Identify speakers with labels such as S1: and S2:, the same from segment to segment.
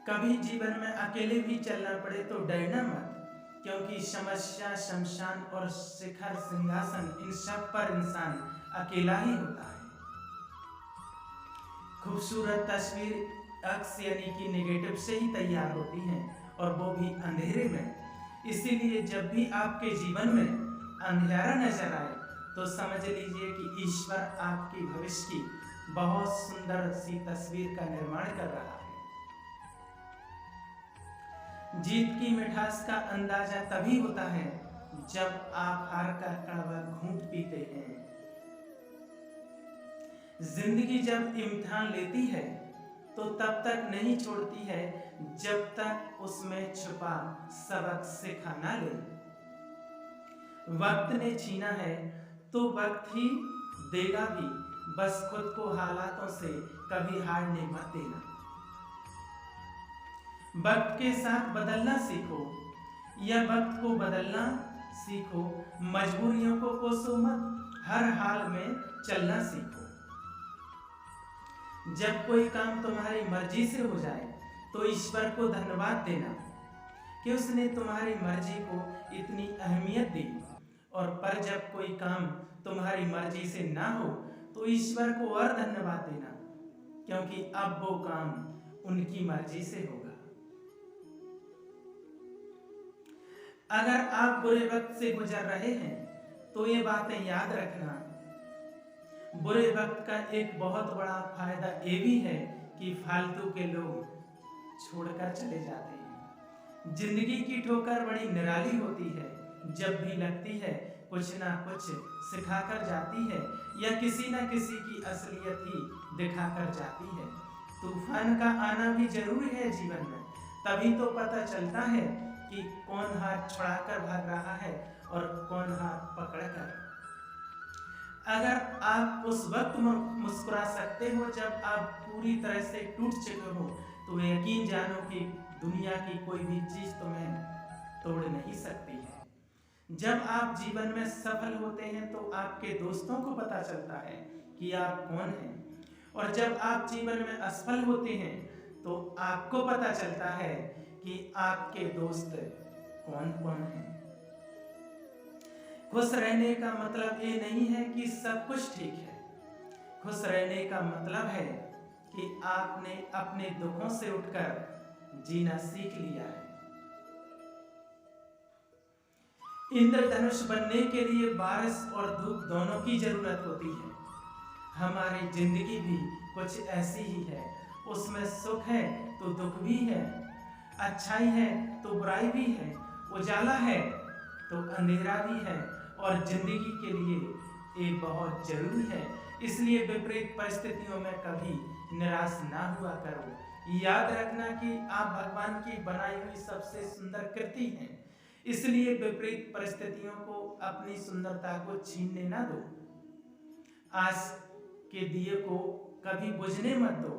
S1: कभी जीवन में अकेले भी चलना पड़े तो डरना मत, क्योंकि समस्या, शमशान और शिखर सिंहासन, इन सब पर इंसान अकेला ही होता है। खूबसूरत तस्वीर अक्स यानी कि नेगेटिव से ही तैयार होती है, और वो भी अंधेरे में। इसीलिए जब भी आपके जीवन में अंधेरा नजर आए तो समझ लीजिए कि ईश्वर आपकी भविष्य की बहुत सुंदर सी तस्वीर का निर्माण कर रहा है। जीत की मिठास का अंदाजा तभी होता है जब आप हार का कड़वा घूंट पीते हैं। जिंदगी जब इम्तिहान लेती है तो तब तक नहीं छोड़ती है जब तक उसमें छुपा सबक सिखा ना ले। वक्त ने छीना है तो वक्त ही देगा भी, बस खुद को हालातों से कभी हारने मत देना। वक्त के साथ बदलना सीखो या वक्त को बदलना सीखो, मजबूरियों को कोसो मत, हर हाल में चलना सीखो। जब कोई काम तुम्हारी मर्जी से हो जाए तो ईश्वर को धन्यवाद देना कि उसने तुम्हारी मर्जी को इतनी अहमियत दी, और पर जब कोई काम तुम्हारी मर्जी से ना हो तो ईश्वर को और धन्यवाद देना, क्योंकि अब वो काम उनकी मर्जी से होगा। अगर आप बुरे वक्त से गुजर रहे हैं तो ये बातें याद रखना, बुरे वक्त का एक बहुत बड़ा फायदा ये भी है कि फालतू के लोग छोड़कर चले जाते हैं। जिंदगी की ठोकर बड़ी निराली होती है, जब भी लगती है कुछ ना कुछ सिखाकर जाती है या किसी ना किसी की असलियत ही दिखाकर जाती है। तूफान का आना भी जरूरी है जीवन में, तभी तो पता चलता है कि कौन हाथ छुड़ाकर भाग रहा है और कौन हाथ पकड़कर। अगर आप उस वक्त मुस्कुरा सकते हो जब आप पूरी तरह से टूट चुके हो, तो यकीन जानो कि दुनिया की कोई भी चीज तुम्हें तोड़ नहीं सकती है। जब आप जीवन में सफल होते हैं तो आपके दोस्तों को पता चलता है कि आप कौन हैं, और जब आप जीवन में असफल होते हैं तो आपको पता चलता है कि आपके दोस्त कौन कौन हैं। खुश रहने का मतलब ये नहीं है कि सब कुछ ठीक है। खुश रहने का मतलब है कि आपने अपने दुखों से उठकर जीना सीख लिया है। इंद्रधनुष बनने के लिए बारिश और धूप दोनों की जरूरत होती है। हमारी जिंदगी भी कुछ ऐसी ही है, उसमें सुख है तो दुख भी है, अच्छाई है तो बुराई भी है, उजाला है तो अंधेरा भी है, और जिंदगी के लिए ये बहुत जरूरी है। इसलिए विपरीत परिस्थितियों में कभी निराश ना हुआ करो। याद रखना कि आप भगवान की बनाई हुई सबसे सुंदर कृति हैं, इसलिए विपरीत परिस्थितियों को अपनी सुंदरता को छीनने ना दो। आस के दिए को कभी बुझने मत दो।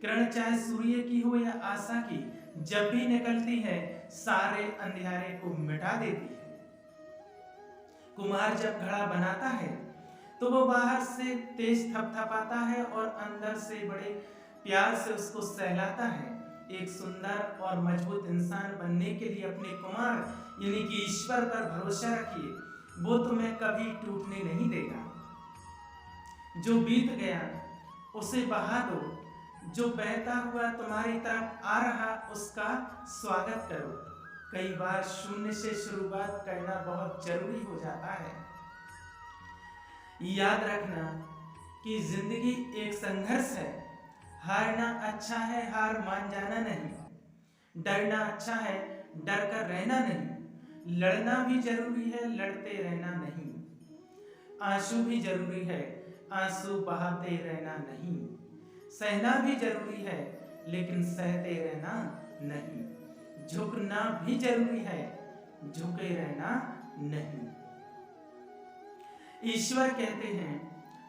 S1: किरण चाहे सूर्य की हो या आशा की, जब भी निकलती है सारे अंधेरे को मिटा देती है। कुम्हार जब घड़ा बनाता है तो वो बाहर से तेज थपथपाता है और अंदर से बड़े प्यार से उसको सहलाता है। एक सुंदर और मजबूत इंसान बनने के लिए अपने कुम्हार यानी कि ईश्वर पर भरोसा रखिए, वो तुम्हें कभी टूटने नहीं देगा। जो बीत गया उसे बहा दो, जो बहता हुआ तुम्हारी तरफ आ रहा उसका स्वागत करो। कई बार शून्य से शुरुआत करना बहुत जरूरी हो जाता है। याद रखना कि जिंदगी एक संघर्ष है। हारना अच्छा है, हार मान जाना नहीं। डरना अच्छा है, डर कर रहना नहीं। लड़ना भी जरूरी है, लड़ते रहना नहीं। आंसू भी जरूरी है, आंसू बहाते रहना नहीं। सहना भी जरूरी है, लेकिन सहते रहना नहीं। झुकना भी जरूरी है, झुके रहना नहीं। ईश्वर कहते हैं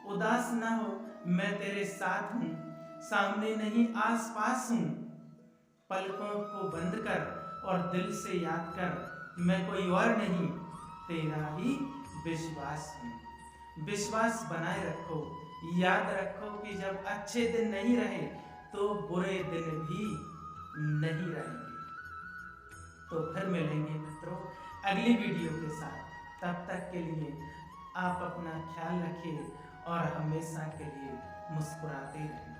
S1: उदास ना हो, मैं तेरे साथ हूं, सामने नहीं आस पास हूं। पलकों को बंद कर और दिल से याद कर, मैं कोई और नहीं, तेरा ही विश्वास हूं। विश्वास बनाए रखो। याद रखो कि जब अच्छे दिन नहीं रहे तो बुरे दिन भी नहीं रहेंगे। तो फिर मिलेंगे मित्रों अगली वीडियो के साथ। तब तक के लिए आप अपना ख्याल रखिए और हमेशा के लिए मुस्कुराते रहें।